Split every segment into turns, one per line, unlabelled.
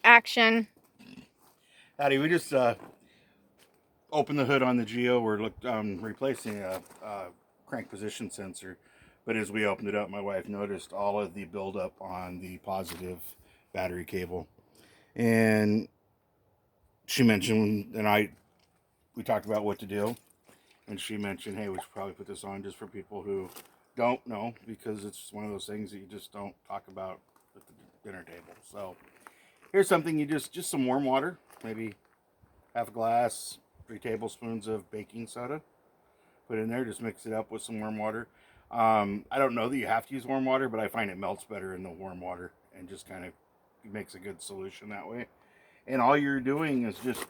action.
Howdy, we just opened the hood on the Geo. We're replacing a crank position sensor. But as we opened it up, my wife noticed all of the buildup on the positive battery cable. And she mentioned, we talked about what to do. And she mentioned, hey, we should probably put this on just for people who don't know, because it's one of those things that you just don't talk about at the dinner table. So here's something, you just some warm water, maybe half a glass, 3 tablespoons of baking soda. Put in there, just mix it up with some warm water. I don't know that you have to use warm water, but I find it melts better in the warm water and just kind of makes a good solution that way. And all you're doing is just,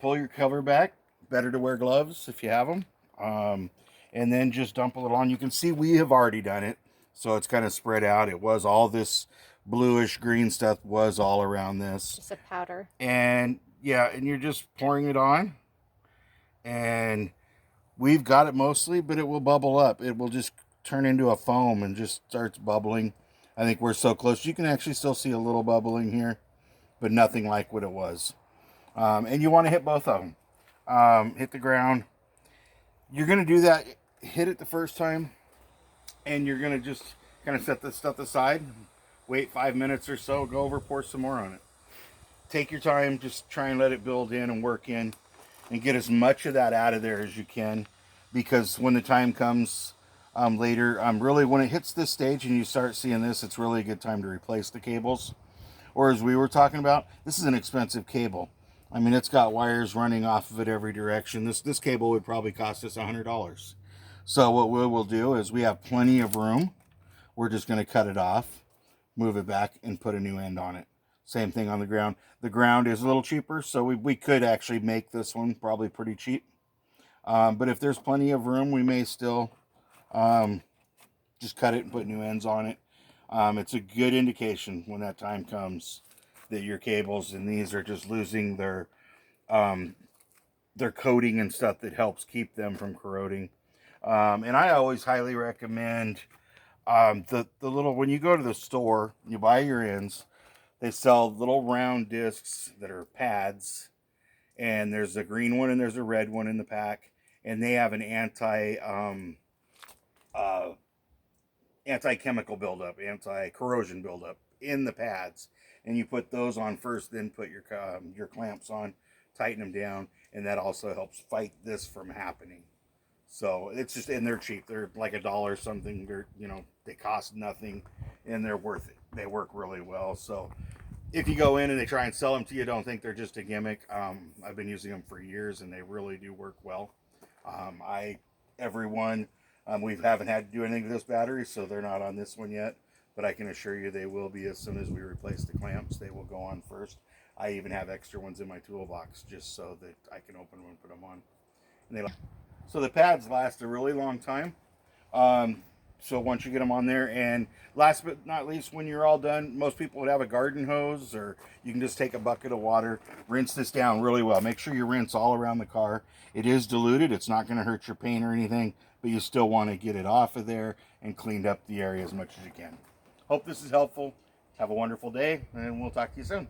pull your cover back. Better to wear gloves if you have them. And then just dump a little on. You can see we have already done it, so it's kind of spread out. It was all this bluish green stuff was all around this.
Just a powder.
And yeah, and you're just pouring it on. And we've got it mostly, but it will bubble up. It will just turn into a foam and just starts bubbling. I think we're so close. You can actually still see a little bubbling here, but nothing like what it was. And you want to hit both of them. Hit the ground. You're going to do that. Hit it the first time, and you're going to just kind of set this stuff aside. Wait 5 minutes or so. Go over, pour some more on it. Take your time. Just try and let it build in and work in, and get as much of that out of there as you can, because when the time comes later, really when it hits this stage and you start seeing this, it's really a good time to replace the cables. Or as we were talking about, this is an expensive cable. I mean, it's got wires running off of it every direction. This cable would probably cost us $100. So what we will do is, we have plenty of room. We're just going to cut it off, move it back, and put a new end on it. Same thing on the ground. The ground is a little cheaper, so we could actually make this one probably pretty cheap. But if there's plenty of room, we may still just cut it and put new ends on it. It's a good indication when that time comes that your cables and these are just losing their coating and stuff that helps keep them from corroding. And I always highly recommend the little, when you go to the store, you buy your ends. They sell little round discs that are pads, and there's a green one and there's a red one in the pack, and they have an anti-chemical buildup, anti-corrosion buildup in the pads, and you put those on first, then put your clamps on, tighten them down, and that also helps fight this from happening. So it's just, and they're cheap. They're like $1 something. They're, they cost nothing, and they're worth it. They work really well. So if you go in and they try and sell them to you, don't think they're just a gimmick. I've been using them for years, and they really do work well. We haven't had to do anything to this battery, so they're not on this one yet. But I can assure you they will be as soon as we replace the clamps. They will go on first. I even have extra ones in my toolbox just so that I can open them and put them on. And so the pads last a really long time. So once you get them on there, and last but not least, when you're all done, most people would have a garden hose, or you can just take a bucket of water, rinse this down really well. Make sure you rinse all around the car. It is diluted. It's not going to hurt your paint or anything, but you still want to get it off of there and cleaned up the area as much as you can. Hope this is helpful. Have a wonderful day, and we'll talk to you soon.